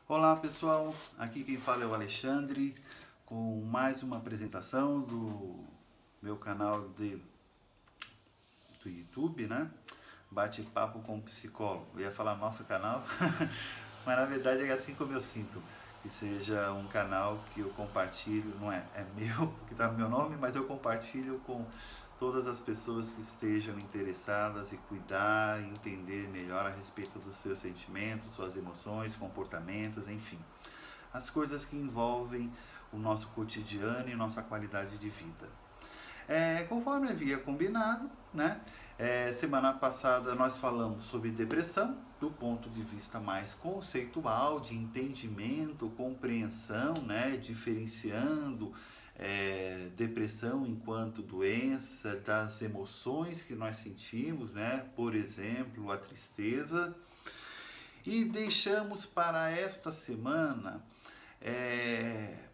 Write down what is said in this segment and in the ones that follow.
Olá pessoal, aqui quem fala é o Alexandre com mais uma apresentação do meu canal do YouTube, né? Bate-papo com psicólogo. Eu ia falar nosso canal, mas na verdade é assim como eu sinto. Que seja um canal que eu compartilho, não é meu, que está no meu nome, mas eu compartilho com todas as pessoas que estejam interessadas em cuidar e entender melhor a respeito dos seus sentimentos, suas emoções, comportamentos, enfim. As coisas que envolvem o nosso cotidiano e nossa qualidade de vida. Conforme havia combinado, né? Semana passada nós falamos sobre depressão do ponto de vista mais conceitual, de entendimento, compreensão, né? Diferenciando depressão enquanto doença das emoções que nós sentimos, né? Por exemplo, a tristeza. E deixamos para esta semana é,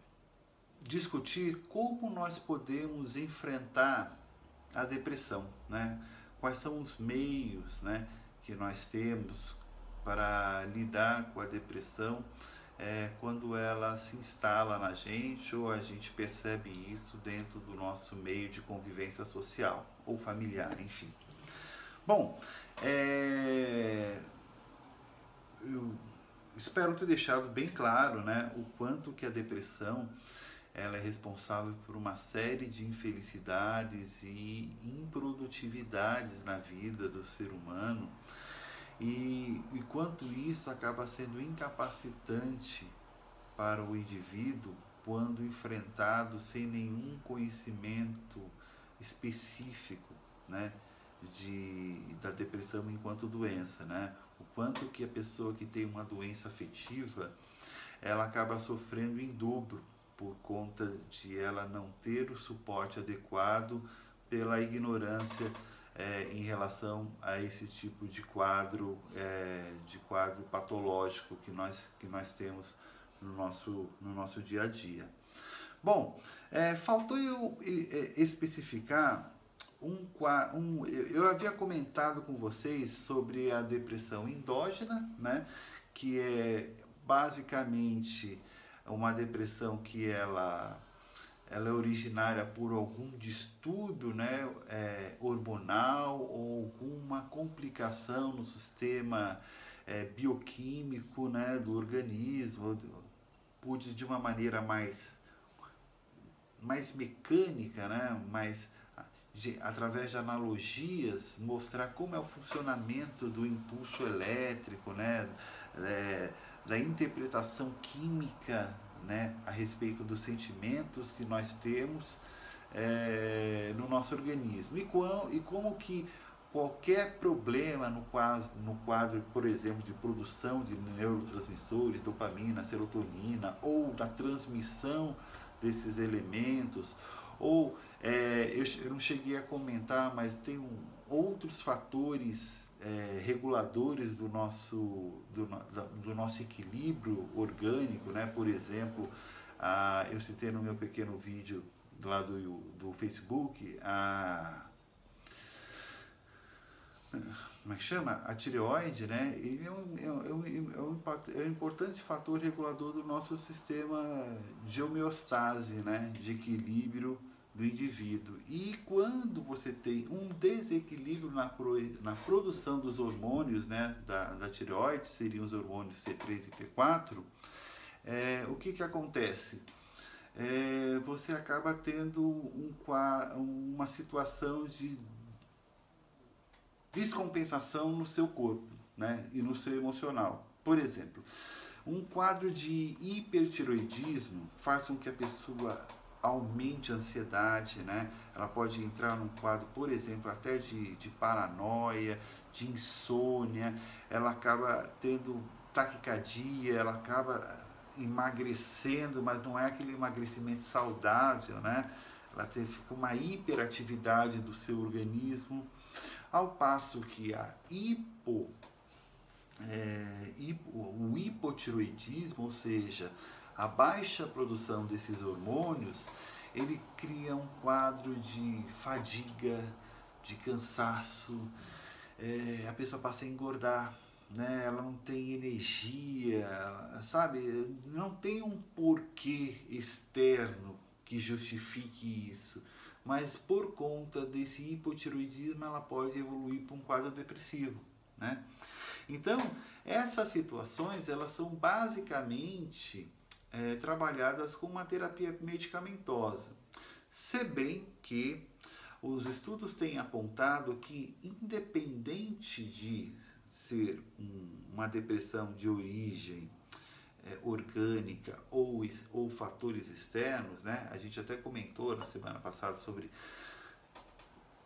discutir como nós podemos enfrentar a depressão, né? Quais são os meios, né, que nós temos para lidar com a depressão quando ela se instala na gente ou a gente percebe isso dentro do nosso meio de convivência social ou familiar, enfim. Bom, eu espero ter deixado bem claro, né, o quanto que a depressão ela é responsável por uma série de infelicidades e improdutividades na vida do ser humano e quanto isso acaba sendo incapacitante para o indivíduo quando enfrentado sem nenhum conhecimento específico, né, da depressão enquanto doença, né? O quanto que a pessoa que tem uma doença afetiva ela acaba sofrendo em dobro por conta de ela não ter o suporte adequado pela ignorância em relação a esse tipo de quadro patológico que nós temos no nosso dia a dia. Bom, faltou eu especificar eu havia comentado com vocês sobre a depressão endógena, né? Que é basicamente uma depressão que ela é originária por algum distúrbio, né, hormonal ou alguma complicação no sistema bioquímico, né, do organismo, pude de uma maneira mais mecânica, né, através de analogias, mostrar como é o funcionamento do impulso elétrico, né, da interpretação química, né, a respeito dos sentimentos que nós temos no nosso organismo e como que qualquer problema no quadro, por exemplo, de produção de neurotransmissores, dopamina, serotonina, ou da transmissão desses elementos, ou eu não cheguei a comentar, mas tem outros fatores reguladores do nosso equilíbrio orgânico, né? Por exemplo, eu citei no meu pequeno vídeo lá do Facebook como é que chama? A tireoide, né? Ele é um importante fator regulador do nosso sistema de homeostase, né? De equilíbrio do indivíduo. E quando você tem um desequilíbrio na produção dos hormônios, né, da tireoide, seriam os hormônios T3 e T4, o que acontece? Você acaba tendo uma situação de descompensação no seu corpo, né, e no seu emocional. Por exemplo, um quadro de hipertiroidismo faz com que a pessoa aumente a ansiedade, né? Ela pode entrar num quadro, por exemplo, até de paranoia, de insônia, ela acaba tendo taquicardia, ela acaba emagrecendo, mas não é aquele emagrecimento saudável, né? Ela fica uma hiperatividade do seu organismo, ao passo que o hipotiroidismo, ou seja, a baixa produção desses hormônios, ele cria um quadro de fadiga, de cansaço, a pessoa passa a engordar, né? Ela não tem energia, sabe? Não tem um porquê externo que justifique isso, mas por conta desse hipotiroidismo ela pode evoluir para um quadro depressivo, né? Então, essas situações elas são basicamente trabalhadas com uma terapia medicamentosa, se bem que os estudos têm apontado que, independente de ser uma depressão de origem orgânica ou fatores externos, né? A gente até comentou na semana passada sobre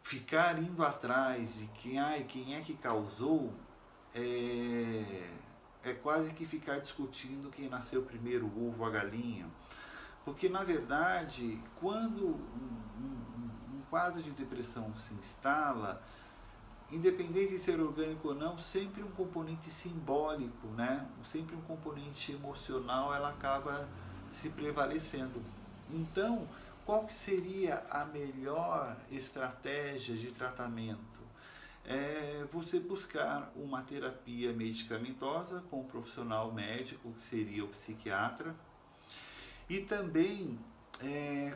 ficar indo atrás de quem é que causou, é quase que ficar discutindo quem nasceu primeiro, o ovo ou a galinha. Porque, na verdade, quando um quadro de depressão se instala, independente de ser orgânico ou não, sempre um componente simbólico, né? Sempre um componente emocional, ela acaba se prevalecendo. Então, qual que seria a melhor estratégia de tratamento? É você buscar uma terapia medicamentosa com um profissional médico, que seria o psiquiatra, e também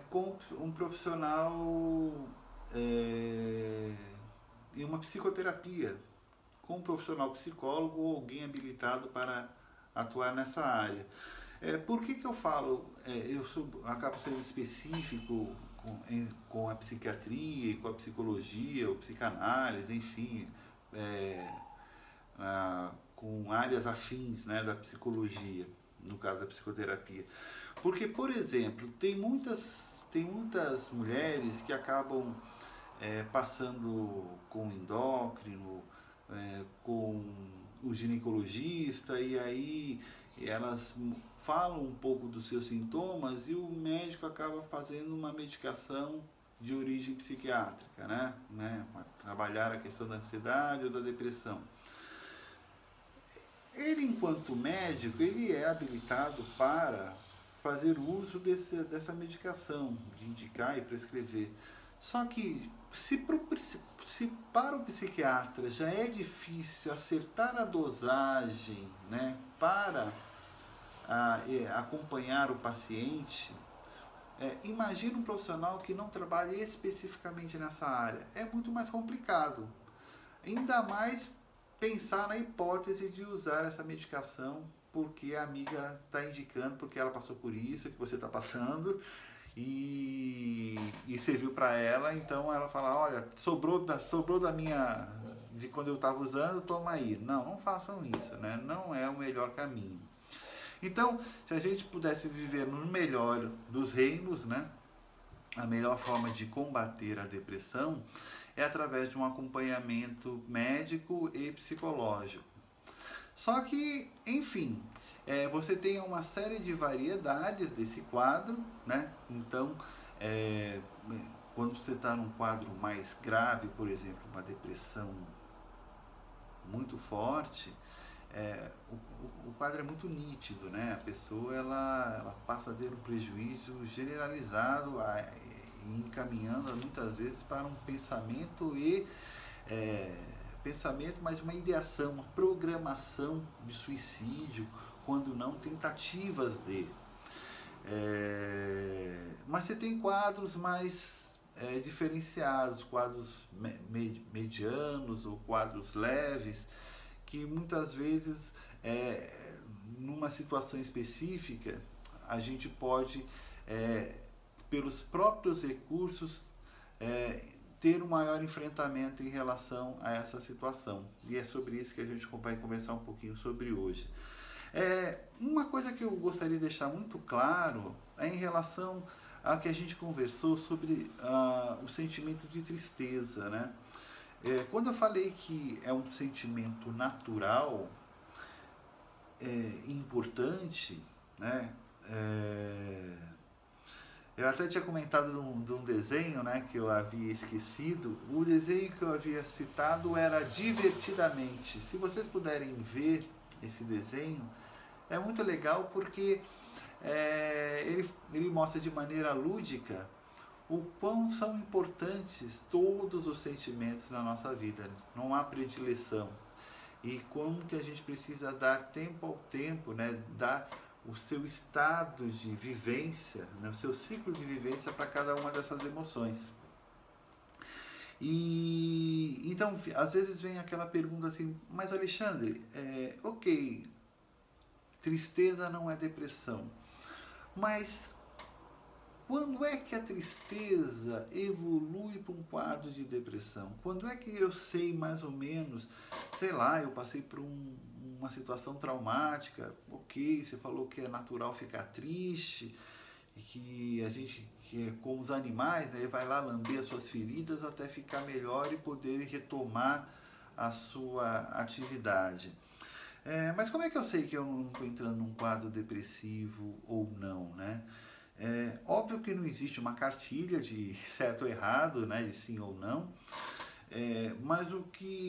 com um profissional em uma psicoterapia, com um profissional psicólogo ou alguém habilitado para atuar nessa área. Por que eu falo, acabo sendo específico com a psiquiatria, com a psicologia, ou psicanálise, enfim, com áreas afins, né, da psicologia, no caso da psicoterapia? Porque, por exemplo, tem muitas mulheres que acabam passando com o endócrino, com o ginecologista, e aí elas falam um pouco dos seus sintomas e o médico acaba fazendo uma medicação de origem psiquiátrica, né? Trabalhar a questão da ansiedade ou da depressão. Ele, enquanto médico, ele é habilitado para fazer uso dessa medicação, de indicar e prescrever. Só que, se para o psiquiatra já é difícil acertar a dosagem, né, para acompanhar o paciente, imagina um profissional que não trabalha especificamente nessa área. É muito mais complicado. Ainda mais pensar na hipótese de usar essa medicação porque a amiga está indicando, porque ela passou por isso que você está passando e serviu para ela, então ela fala, olha, sobrou de quando eu estava usando, toma aí. Não façam isso, né? Não é o melhor caminho. Então, se a gente pudesse viver no melhor dos reinos, né? A melhor forma de combater a depressão é através de um acompanhamento médico e psicológico. Só que, enfim, você tem uma série de variedades desse quadro, né? Então, quando você está num quadro mais grave, por exemplo, uma depressão muito forte, o quadro é muito nítido, né? A pessoa ela passa a ter um prejuízo generalizado, encaminhando muitas vezes para um pensamento mas uma ideação, uma programação de suicídio, quando não tentativas de. Mas você tem quadros mais diferenciados, quadros medianos ou quadros leves, que muitas vezes, numa situação específica, a gente pode, pelos próprios recursos, ter um maior enfrentamento em relação a essa situação. E é sobre isso que a gente vai conversar um pouquinho sobre hoje. Uma coisa que eu gostaria de deixar muito claro é em relação ao que a gente conversou sobre o sentimento de tristeza, né? Quando eu falei que é um sentimento natural, importante, né? Eu até tinha comentado de um desenho, né, que eu havia esquecido. O desenho que eu havia citado era Divertidamente. Se vocês puderem ver esse desenho, é muito legal porque ele mostra de maneira lúdica o quão são importantes todos os sentimentos na nossa vida. Não há predileção. e como que a gente precisa dar tempo ao tempo, né? Dar o seu estado de vivência, né? O seu ciclo de vivência para cada uma dessas emoções. E então, às vezes vem aquela pergunta assim, mas Alexandre, ok, tristeza não é depressão, mas quando é que a tristeza evolui para um quadro de depressão? Quando é que eu sei mais ou menos, sei lá, eu passei por uma situação traumática, ok, você falou que é natural ficar triste, e que a gente, que é como os animais, né, vai lá lamber as suas feridas até ficar melhor e poder retomar a sua atividade. Mas como é que eu sei que eu não estou entrando num quadro depressivo ou não, né? Óbvio que não existe uma cartilha de certo ou errado, né, de sim ou não, mas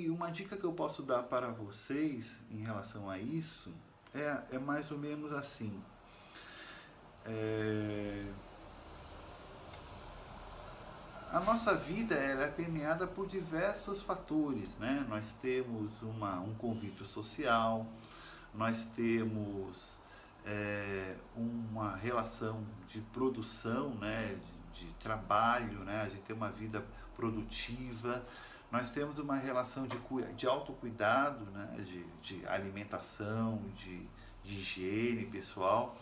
uma dica que eu posso dar para vocês em relação a isso é mais ou menos assim. A nossa vida ela é permeada por diversos fatores, né? Nós temos um convívio social, nós temos uma relação de produção, né? De trabalho, né? A gente tem uma vida produtiva, nós temos uma relação de autocuidado, né? De alimentação, de higiene pessoal.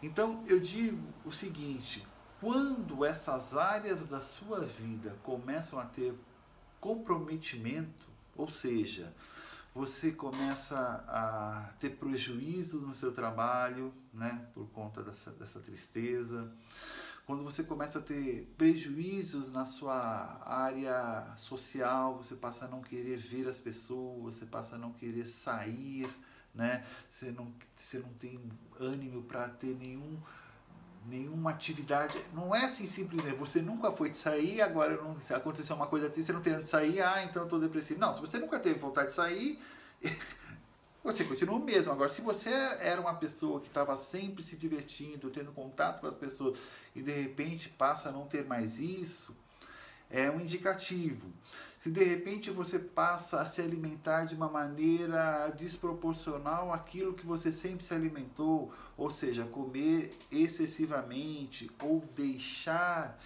Então eu digo o seguinte: quando essas áreas da sua vida começam a ter comprometimento, ou seja, você começa a ter prejuízos no seu trabalho, né, por conta dessa tristeza, quando você começa a ter prejuízos na sua área social, você passa a não querer ver as pessoas, você passa a não querer sair, né? Você não tem ânimo para ter nenhuma atividade. Não é assim simplesmente, você nunca foi de sair, agora não, se aconteceu uma coisa assim, você não tem onde sair, então eu estou depressivo. Não, se você nunca teve vontade de sair, você continua o mesmo. Agora, se você era uma pessoa que estava sempre se divertindo, tendo contato com as pessoas, e de repente passa a não ter mais isso, é um indicativo. Se de repente você passa a se alimentar de uma maneira desproporcional àquilo que você sempre se alimentou, ou seja, comer excessivamente ou deixar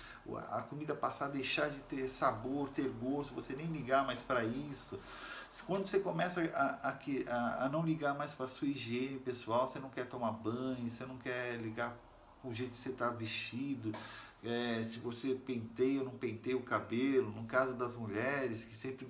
a comida passar, deixar de ter sabor, ter gosto, você nem ligar mais para isso. Quando você começa a não ligar mais para a sua higiene pessoal, você não quer tomar banho, você não quer ligar o jeito que você está vestido, se você penteia ou não penteia o cabelo, no caso das mulheres, que sempre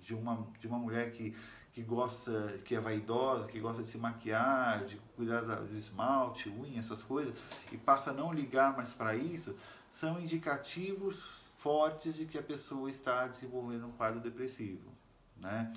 de uma mulher que gosta, que é vaidosa, que gosta de se maquiar, de cuidar do esmalte, unha, essas coisas, e passa a não ligar mais para isso, são indicativos fortes de que a pessoa está desenvolvendo um quadro depressivo, né?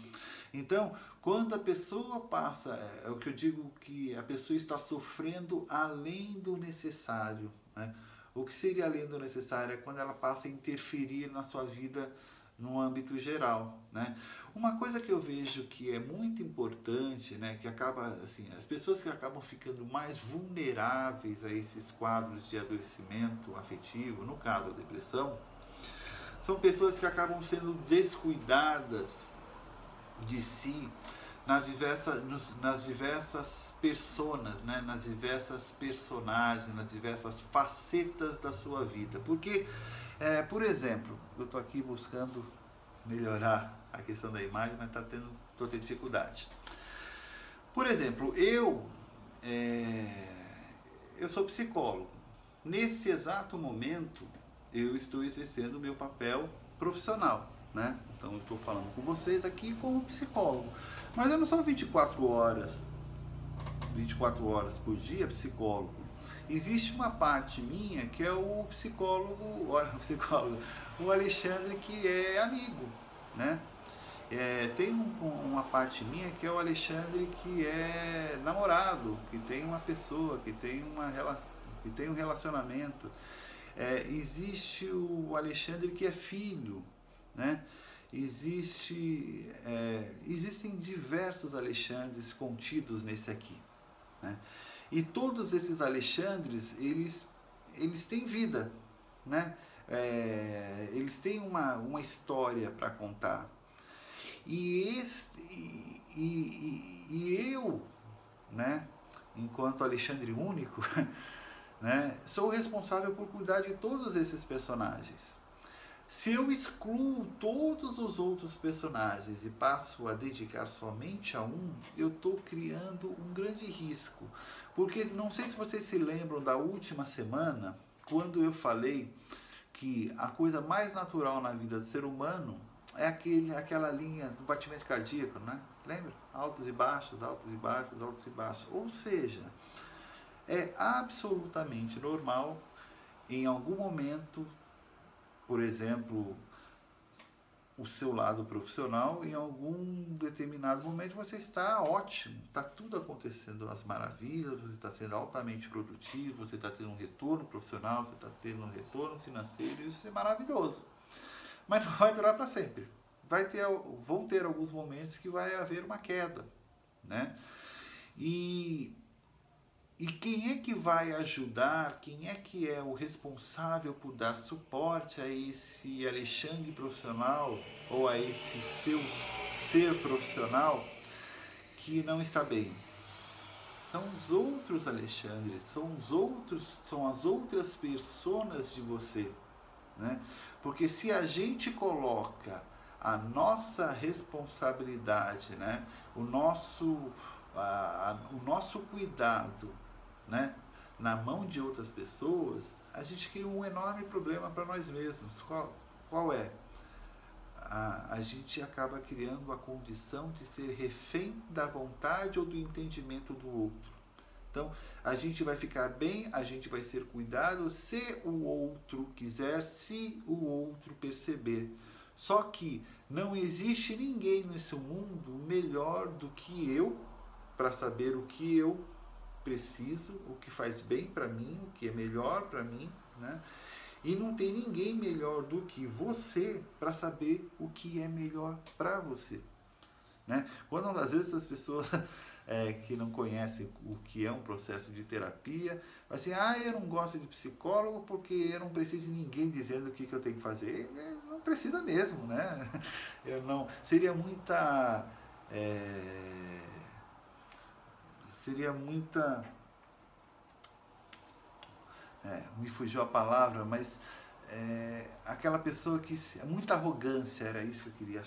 Então, quando a pessoa passa, é o que eu digo, que a pessoa está sofrendo além do necessário, né? O que seria além do necessário é quando ela passa a interferir na sua vida no âmbito geral, né? Uma coisa que eu vejo que é muito importante, né, que acaba assim, as pessoas que acabam ficando mais vulneráveis a esses quadros de adoecimento afetivo, no caso a depressão, são pessoas que acabam sendo descuidadas de si nas diversas personas, né? Nas diversas personagens, nas diversas facetas da sua vida. Porque, por exemplo, eu estou aqui buscando melhorar a questão da imagem, mas estou tendo dificuldade. Por exemplo, eu sou psicólogo. Nesse exato momento, eu estou exercendo o meu papel profissional, né? Então eu estou falando com vocês aqui como psicólogo, mas eu não sou 24 horas por dia psicólogo. Existe uma parte minha que é o o Alexandre, que é amigo, né? Tem uma parte minha que é o Alexandre, que é namorado, que tem uma pessoa, que tem um relacionamento. Existe o Alexandre que é filho, né? Existem diversos Alexandres contidos nesse aqui, né? E todos esses Alexandres, eles têm vida, né? Eles têm uma história para contar. E, eu, né, enquanto Alexandre Único, né, sou responsável por cuidar de todos esses personagens. Se eu excluo todos os outros personagens e passo a dedicar somente a um, eu estou criando um grande risco. Porque não sei se vocês se lembram da última semana, quando eu falei que a coisa mais natural na vida do ser humano é aquela linha do batimento cardíaco, né? Lembra? Altos e baixos, altos e baixos, altos e baixos. Ou seja, é absolutamente normal em algum momento, por exemplo, o seu lado profissional, em algum determinado momento você está ótimo, está tudo acontecendo às maravilhas, você está sendo altamente produtivo, você está tendo um retorno profissional, você está tendo um retorno financeiro, isso é maravilhoso. Mas não vai durar para sempre. Vão ter alguns momentos que vai haver uma queda, né? E quem é que vai ajudar, quem é que é o responsável por dar suporte a esse Alexandre profissional ou a esse seu ser profissional que não está bem? São os outros Alexandres, são as outras personas de você, né? Porque se a gente coloca a nossa responsabilidade, né? o nosso cuidado, né, na mão de outras pessoas, a gente cria um enorme problema para nós mesmos. Qual é? A gente acaba criando a condição de ser refém da vontade ou do entendimento do outro. Então, a gente vai ficar bem, a gente vai ser cuidado se o outro quiser, se o outro perceber. Só que não existe ninguém nesse mundo melhor do que eu para saber o que eu preciso, o que faz bem para mim, o que é melhor para mim, né? E não tem ninguém melhor do que você para saber o que é melhor para você, né? Quando às vezes as pessoas que não conhecem o que é um processo de terapia, vai assim, eu não gosto de psicólogo porque eu não preciso de ninguém dizendo o que eu tenho que fazer. Não precisa mesmo, né? Seria muita me fugiu a palavra, mas aquela pessoa que muita arrogância, era isso que eu queria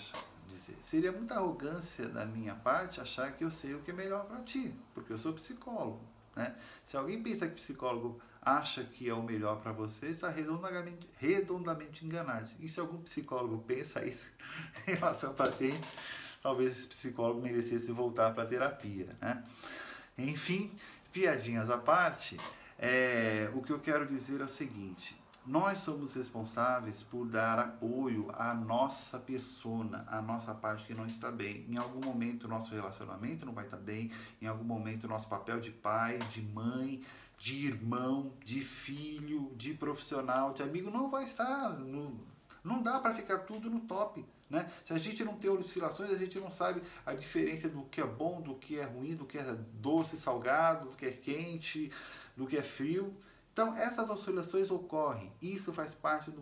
dizer. Seria muita arrogância da minha parte achar que eu sei o que é melhor para ti, porque eu sou psicólogo, né? Se alguém pensa que psicólogo acha que é o melhor para você, está redondamente enganado. E se algum psicólogo pensa isso em relação ao paciente, talvez esse psicólogo merecesse voltar para a terapia, né? Enfim, piadinhas à parte, o que eu quero dizer é o seguinte: nós somos responsáveis por dar apoio à nossa persona, à nossa parte que não está bem. Em algum momento o nosso relacionamento não vai estar bem, em algum momento o nosso papel de pai, de mãe, de irmão, de filho, de profissional, de amigo não vai estar. Não dá para ficar tudo no top, né? Se a gente não tem oscilações, a gente não sabe a diferença do que é bom, do que é ruim, do que é doce, salgado, do que é quente, do que é frio. Então, essas oscilações ocorrem. Isso faz parte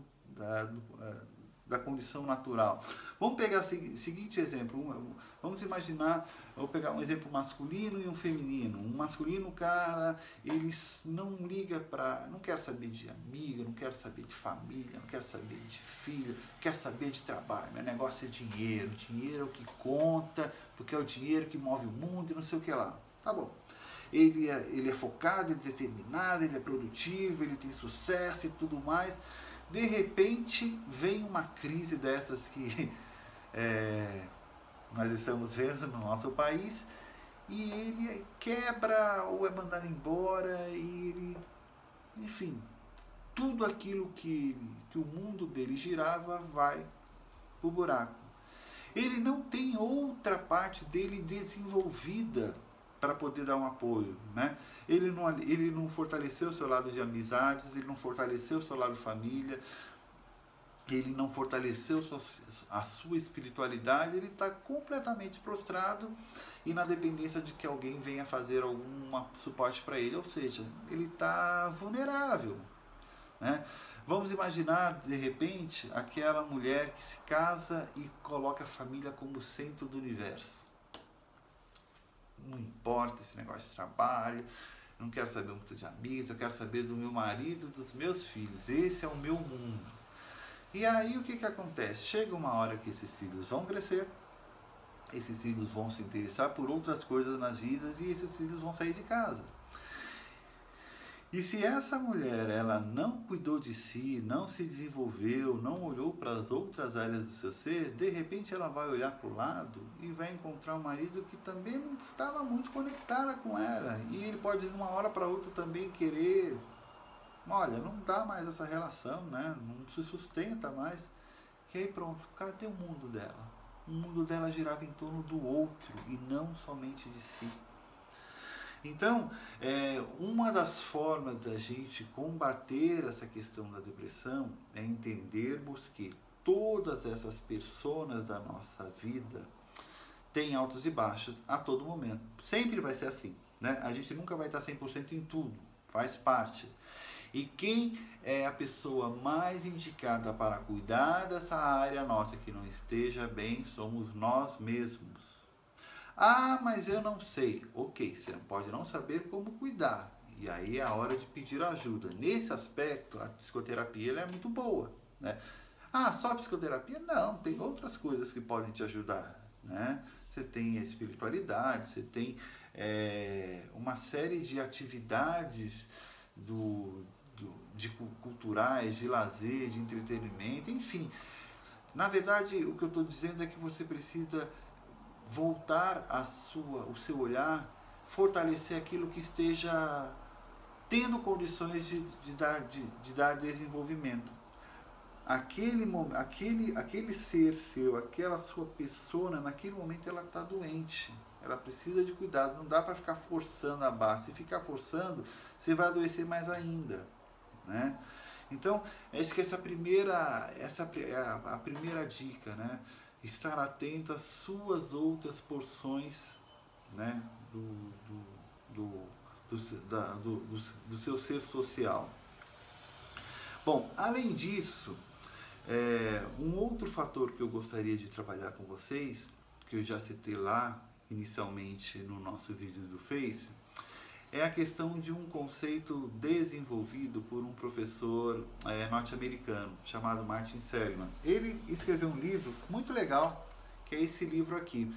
da condição natural. Vamos pegar o seguinte exemplo. Vamos imaginar, eu vou pegar um exemplo masculino e um feminino. Um masculino, cara, ele não quer saber de amiga, não quer saber de família, não quer saber de filho, quer saber de trabalho. Meu negócio é dinheiro. Dinheiro é o que conta, porque é o dinheiro que move o mundo e não sei o que lá. Tá bom. Ele é focado, ele é determinado, ele é produtivo, ele tem sucesso e tudo mais. De repente, vem uma crise dessas que nós estamos vendo no nosso país e ele quebra ou é mandado embora e ele, enfim, tudo aquilo que o mundo dele girava vai pro buraco. Ele não tem outra parte dele desenvolvida para poder dar um apoio, né? Ele não fortaleceu o seu lado de amizades, ele não fortaleceu o seu lado de família, ele não fortaleceu a sua espiritualidade, ele está completamente prostrado e na dependência de que alguém venha fazer algum suporte para ele, ou seja, ele está vulnerável, né? Vamos imaginar, de repente, aquela mulher que se casa e coloca a família como centro do universo. Não importa esse negócio de trabalho, não quero saber muito de amigos, eu quero saber do meu marido, dos meus filhos. Esse é o meu mundo. E aí o que acontece? Chega uma hora que esses filhos vão crescer, esses filhos vão se interessar por outras coisas nas vidas e esses filhos vão sair de casa. E se essa mulher, ela não cuidou de si, não se desenvolveu, não olhou para as outras áreas do seu ser, de repente ela vai olhar para o lado e vai encontrar um marido que também não estava muito conectado com ela. E ele pode de uma hora para outra também querer, olha, não dá mais essa relação, né? Não se sustenta mais. E aí pronto, cadê o mundo dela? O mundo dela girava em torno do outro e não somente de si. Então, uma das formas da gente combater essa questão da depressão é entendermos que todas essas personas da nossa vida têm altos e baixos a todo momento. Sempre vai ser assim, né? A gente nunca vai estar 100% em tudo, faz parte. E quem é a pessoa mais indicada para cuidar dessa área nossa que não esteja bem somos nós mesmos. Ah, mas eu não sei. Ok, você pode não saber como cuidar. E aí é a hora de pedir ajuda. Nesse aspecto, a psicoterapia ela é muito boa, né? Ah, só a psicoterapia? Não, tem outras coisas que podem te ajudar, né? Você tem a espiritualidade, você tem uma série de atividades culturais, de lazer, de entretenimento, enfim. Na verdade, o que eu estou dizendo é que você precisa voltar o seu olhar, fortalecer aquilo que esteja tendo condições de dar desenvolvimento. Aquele ser seu, aquela sua persona, naquele momento ela está doente. Ela precisa de cuidado, não dá para ficar forçando a barra. Se ficar forçando, você vai adoecer mais ainda, né? Então, acho que essa é a primeira dica, né? Estar atento às suas outras porções, né? do seu ser social. Bom, além disso, um outro fator que eu gostaria de trabalhar com vocês, que eu já citei lá inicialmente no nosso vídeo do Face, é a questão de um conceito desenvolvido por um professor norte-americano chamado Martin Seligman. Ele escreveu um livro muito legal, que é esse livro aqui.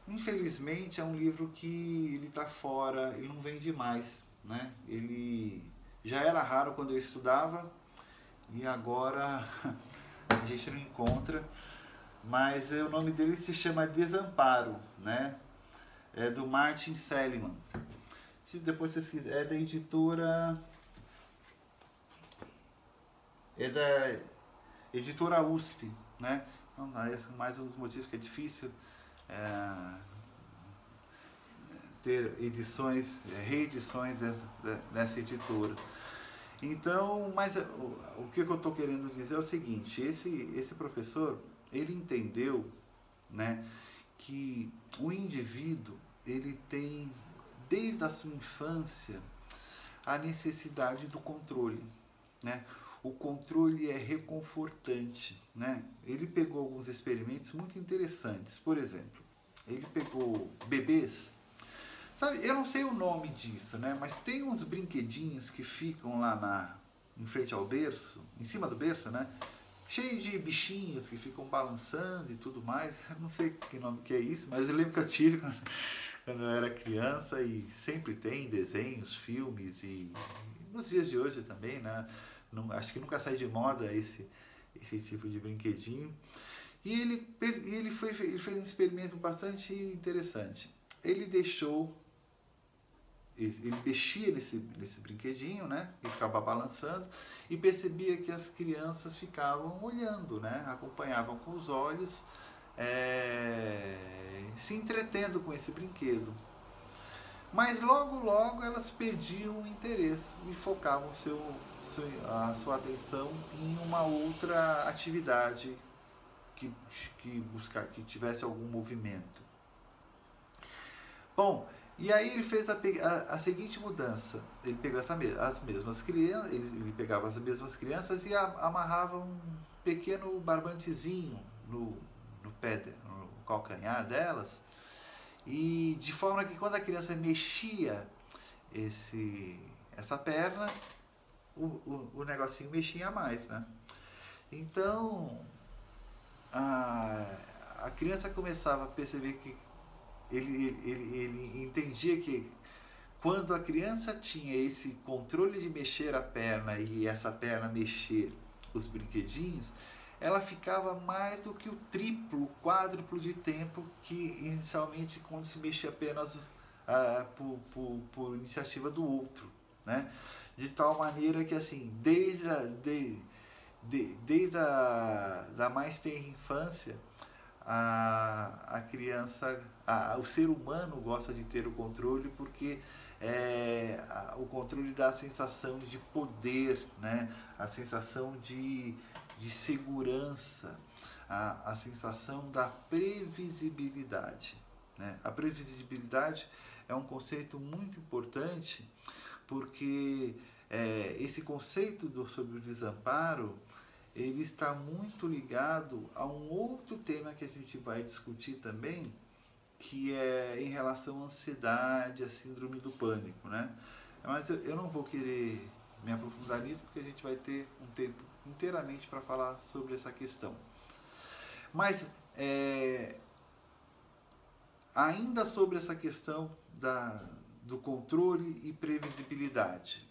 Infelizmente é um livro que ele está fora, ele não vende mais, né? Ele já era raro quando eu estudava e agora a gente não encontra, mas o nome dele se chama Desamparo, né? É do Martin Seligman. Se depois vocês quiserem, é da editora, é da editora USP, né? Então, mais um dos motivos que é difícil ter edições, reedições dessa editora. Então, mas o que eu estou querendo dizer é o seguinte: esse professor, ele entendeu, né, que o indivíduo ele tem desde a sua infância a necessidade do controle, né? O controle é reconfortante, né? Ele pegou alguns experimentos muito interessantes. Por exemplo, ele pegou bebês, sabe? Eu não sei o nome disso, né? Mas tem uns brinquedinhos que ficam lá em frente ao berço, em cima do berço, né? Cheio de bichinhos que ficam balançando e tudo mais. Eu não sei que nome que é isso, mas eu lembro que eu tive quando eu era criança e sempre tem desenhos, filmes e nos dias de hoje também, né? Acho que nunca sai de moda esse tipo de brinquedinho. E ele fez um experimento bastante interessante. Ele mexia nesse brinquedinho, né? E ficava balançando e percebia que as crianças ficavam olhando, né? Acompanhavam com os olhos, se entretendo com esse brinquedo. Mas logo elas perdiam o interesse e focavam a sua atenção em uma outra atividade que tivesse algum movimento. Bom, E aí ele fez a seguinte mudança. Ele pegou as mesmas crianças, ele pegava as mesmas crianças e amarrava um pequeno barbantezinho no pé, no calcanhar delas, e de forma que quando a criança mexia essa perna, o negocinho mexia mais, né? Então a criança começava a perceber que ele entendia que quando a criança tinha esse controle de mexer a perna e essa perna mexer os brinquedinhos, ela ficava mais do que o triplo, o quádruplo de tempo que inicialmente quando se mexia apenas por iniciativa do outro, né? De tal maneira que assim, desde a mais tenra infância, a criança, o ser humano gosta de ter o controle porque o controle dá a sensação de poder, né? A sensação de segurança, a sensação da previsibilidade, né? A previsibilidade é um conceito muito importante porque esse conceito sobre o desamparo ele está muito ligado a um outro tema que a gente vai discutir também, que é em relação à ansiedade, à síndrome do pânico, né? Mas eu não vou querer me aprofundar nisso, porque a gente vai ter um tempo inteiramente para falar sobre essa questão. Mas, ainda sobre essa questão do controle e previsibilidade,